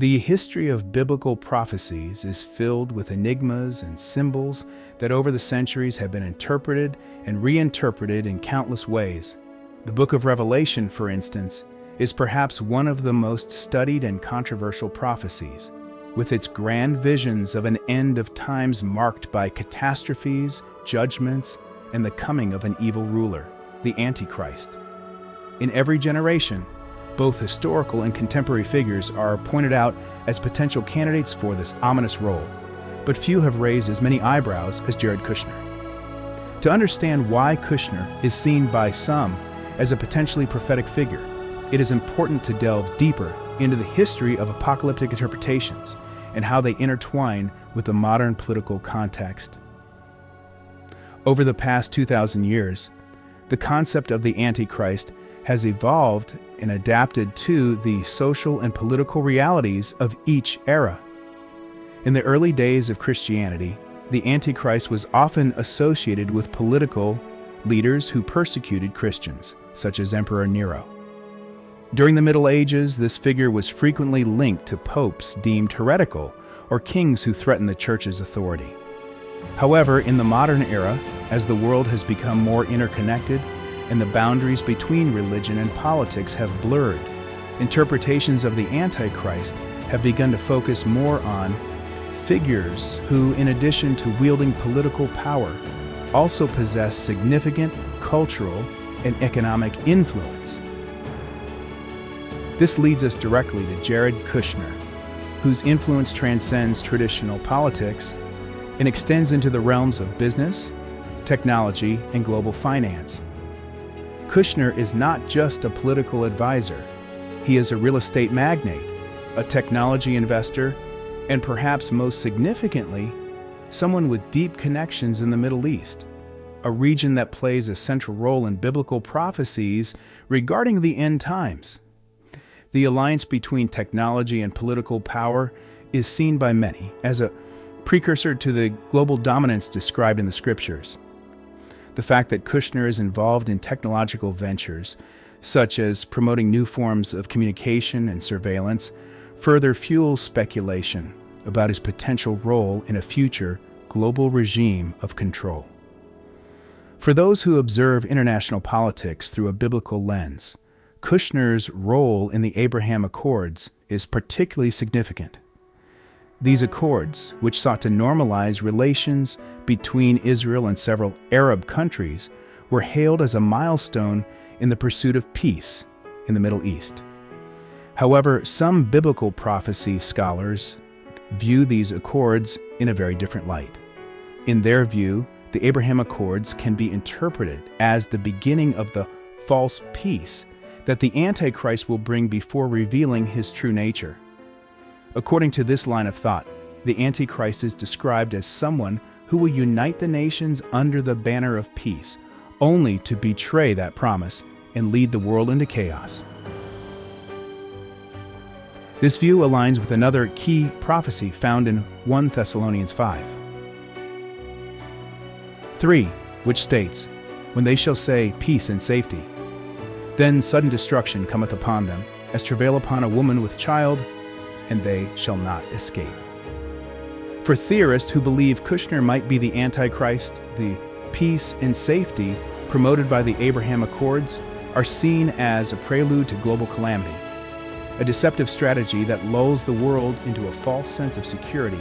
The history of biblical prophecies is filled with enigmas and symbols that over the centuries have been interpreted and reinterpreted in countless ways. The book of Revelation, for instance, is perhaps one of the most studied and controversial prophecies, with its grand visions of an end of times marked by catastrophes, judgments, and the coming of an evil ruler, the Antichrist. In every generation, both historical and contemporary figures are pointed out as potential candidates for this ominous role, but few have raised as many eyebrows as Jared Kushner. To understand why Kushner is seen by some as a potentially prophetic figure, it is important to delve deeper into the history of apocalyptic interpretations and how they intertwine with the modern political context. Over the past 2,000 years, the concept of the Antichrist has evolved and adapted to the social and political realities of each era. In the early days of Christianity, the Antichrist was often associated with political leaders who persecuted Christians, such as Emperor Nero. During the Middle Ages, this figure was frequently linked to popes deemed heretical or kings who threatened the church's authority. However, in the modern era, as the world has become more interconnected and the boundaries between religion and politics have blurred, interpretations of the Antichrist have begun to focus more on figures who, in addition to wielding political power, also possess significant cultural and economic influence. This leads us directly to Jared Kushner, whose influence transcends traditional politics and extends into the realms of business, technology, and global finance. Kushner is not just a political advisor. He is a real estate magnate, a technology investor, and perhaps most significantly, someone with deep connections in the Middle East, a region that plays a central role in biblical prophecies regarding the end times. The alliance between technology and political power is seen by many as a precursor to the global dominance described in the scriptures. The fact that Kushner is involved in technological ventures, such as promoting new forms of communication and surveillance, further fuels speculation about his potential role in a future global regime of control. For those who observe international politics through a biblical lens, Kushner's role in the Abraham Accords is particularly significant. These accords, which sought to normalize relations between Israel and several Arab countries, were hailed as a milestone in the pursuit of peace in the Middle East. However, some biblical prophecy scholars view these accords in a very different light. In their view, the Abraham Accords can be interpreted as the beginning of the false peace that the Antichrist will bring before revealing his true nature. According to this line of thought, the Antichrist is described as someone who will unite the nations under the banner of peace, only to betray that promise and lead the world into chaos. This view aligns with another key prophecy found in 1 Thessalonians 5:3, which states, "When they shall say peace and safety, then sudden destruction cometh upon them, as travail upon a woman with child, and they shall not escape." For theorists who believe Kushner might be the Antichrist, the peace and safety promoted by the Abraham Accords are seen as a prelude to global calamity, a deceptive strategy that lulls the world into a false sense of security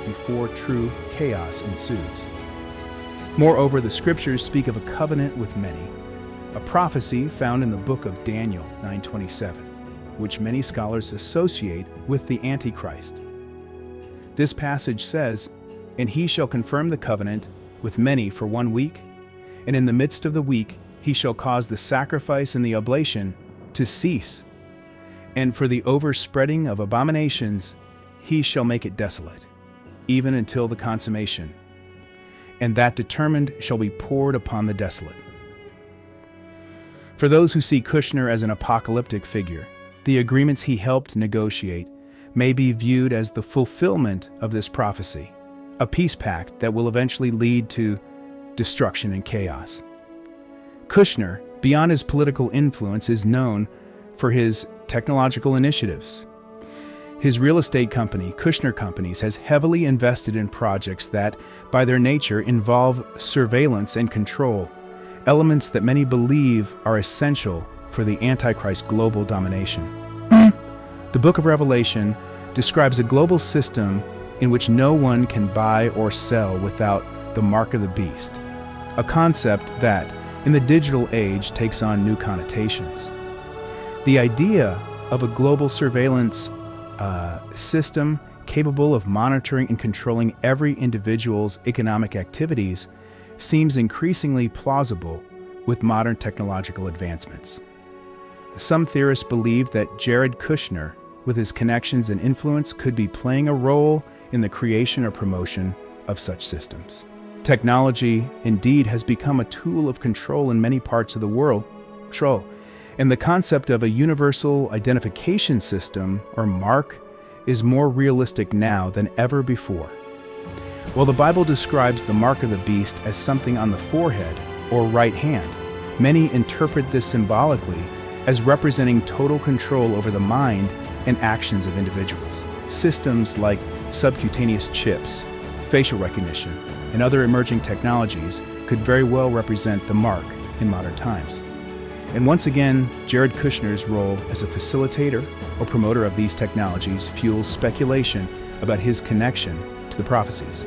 before true chaos ensues. Moreover, the scriptures speak of a covenant with many, a prophecy found in the book of Daniel 9:27, which many scholars associate with the Antichrist. This passage says, "And he shall confirm the covenant with many for 1 week, and in the midst of the week he shall cause the sacrifice and the oblation to cease, and for the overspreading of abominations he shall make it desolate, even until the consummation, and that determined shall be poured upon the desolate." For those who see Kushner as an apocalyptic figure, the agreements he helped negotiate may be viewed as the fulfillment of this prophecy, a peace pact that will eventually lead to destruction and chaos. Kushner, beyond his political influence, is known for his technological initiatives. His real estate company, Kushner Companies, has heavily invested in projects that, by their nature, involve surveillance and control, elements that many believe are essential for the Antichrist global domination. The book of Revelation describes a global system in which no one can buy or sell without the mark of the beast, a concept that, in the digital age, takes on new connotations. The idea of a global surveillance system capable of monitoring and controlling every individual's economic activities seems increasingly plausible with modern technological advancements. Some theorists believe that Jared Kushner, with his connections and influence, could be playing a role in the creation or promotion of such systems. Technology, indeed, has become a tool of control in many parts of the world. And the concept of a universal identification system, or mark, is more realistic now than ever before. While the Bible describes the mark of the beast as something on the forehead or right hand, many interpret this symbolically as representing total control over the mind and actions of individuals. Systems like subcutaneous chips, facial recognition, and other emerging technologies could very well represent the mark in modern times. And once again, Jared Kushner's role as a facilitator or promoter of these technologies fuels speculation about his connection to the prophecies.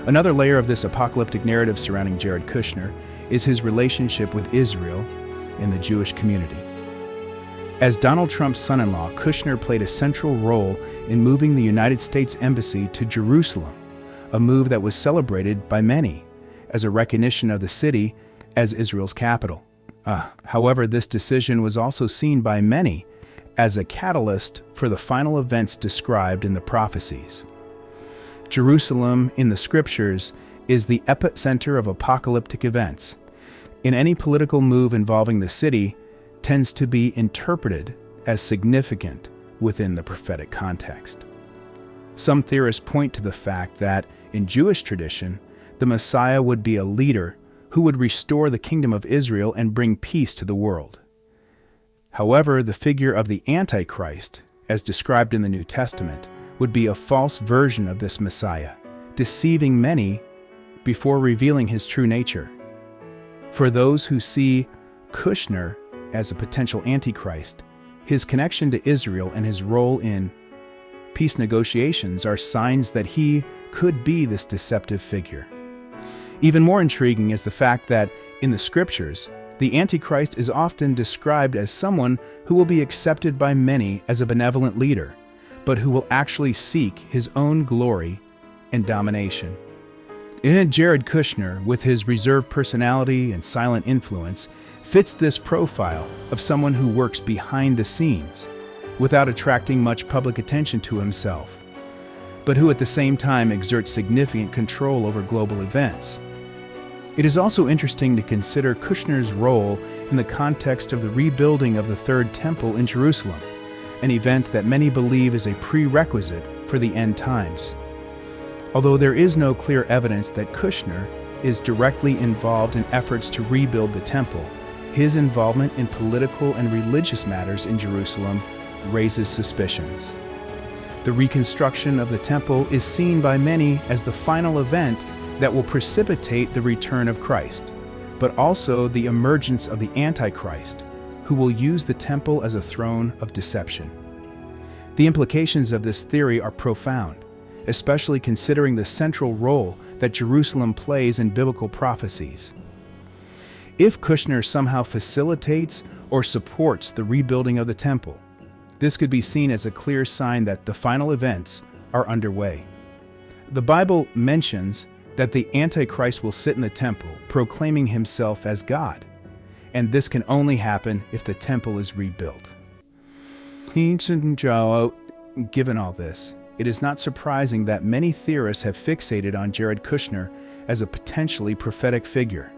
Another layer of this apocalyptic narrative surrounding Jared Kushner is his relationship with Israel and the Jewish community. As Donald Trump's son-in-law, Kushner played a central role in moving the United States Embassy to Jerusalem, a move that was celebrated by many as a recognition of the city as Israel's capital. However, this decision was also seen by many as a catalyst for the final events described in the prophecies. Jerusalem, in the scriptures, is the epicenter of apocalyptic events. In any political move involving the city, tends to be interpreted as significant within the prophetic context. Some theorists point to the fact that, in Jewish tradition, the Messiah would be a leader who would restore the kingdom of Israel and bring peace to the world. However, the figure of the Antichrist, as described in the New Testament, would be a false version of this Messiah, deceiving many before revealing his true nature. For those who see Kushner as a potential Antichrist, his connection to Israel and his role in peace negotiations are signs that he could be this deceptive figure. Even more intriguing is the fact that, in the scriptures, the Antichrist is often described as someone who will be accepted by many as a benevolent leader, but who will actually seek his own glory and domination. Jared Kushner, with his reserved personality and silent influence, fits this profile of someone who works behind the scenes, without attracting much public attention to himself, but who at the same time exerts significant control over global events. It is also interesting to consider Kushner's role in the context of the rebuilding of the Third Temple in Jerusalem, an event that many believe is a prerequisite for the end times. Although there is no clear evidence that Kushner is directly involved in efforts to rebuild the temple, his involvement in political and religious matters in Jerusalem raises suspicions. The reconstruction of the temple is seen by many as the final event that will precipitate the return of Christ, but also the emergence of the Antichrist, who will use the temple as a throne of deception. The implications of this theory are profound, especially considering the central role that Jerusalem plays in biblical prophecies. If Kushner somehow facilitates or supports the rebuilding of the temple, this could be seen as a clear sign that the final events are underway. The Bible mentions that the Antichrist will sit in the temple, proclaiming himself as God, and this can only happen if the temple is rebuilt. Given all this, it is not surprising that many theorists have fixated on Jared Kushner as a potentially prophetic figure.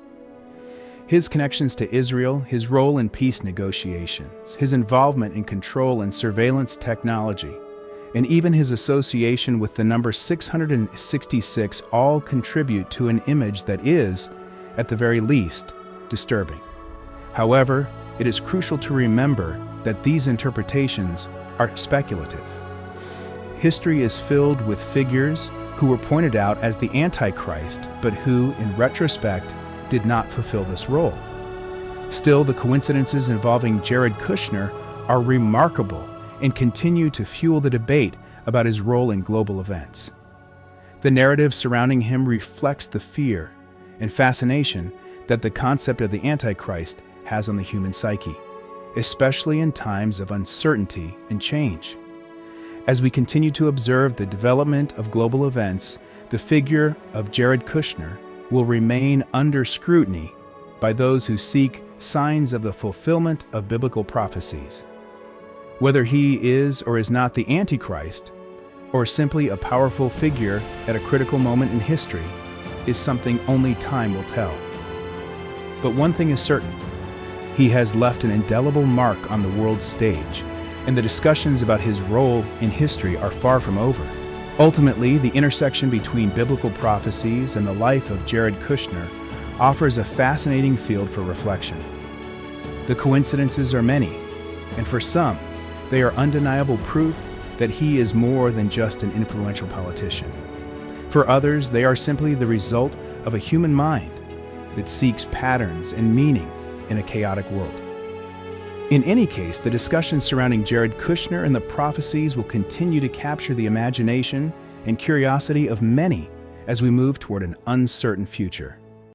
His connections to Israel, his role in peace negotiations, his involvement in control and surveillance technology, and even his association with the number 666 all contribute to an image that is, at the very least, disturbing. However, it is crucial to remember that these interpretations are speculative. history is filled with figures who were pointed out as the Antichrist, but who, in retrospect, did not fulfill this role. Still, the coincidences involving Jared Kushner are remarkable and continue to fuel the debate about his role in global events. The narrative surrounding him reflects the fear and fascination that the concept of the Antichrist has on the human psyche, especially in times of uncertainty and change. As we continue to observe the development of global events, the figure of Jared Kushner will remain under scrutiny by those who seek signs of the fulfillment of biblical prophecies. Whether he is or is not the Antichrist, or simply a powerful figure at a critical moment in history, is something only time will tell. But one thing is certain: he has left an indelible mark on the world stage, and the discussions about his role in history are far from over. Ultimately, the intersection between biblical prophecies and the life of Jared Kushner offers a fascinating field for reflection. The coincidences are many, and for some, they are undeniable proof that he is more than just an influential politician. For others, they are simply the result of a human mind that seeks patterns and meaning in a chaotic world. In any case, the discussion surrounding Jared Kushner and the prophecies will continue to capture the imagination and curiosity of many as we move toward an uncertain future.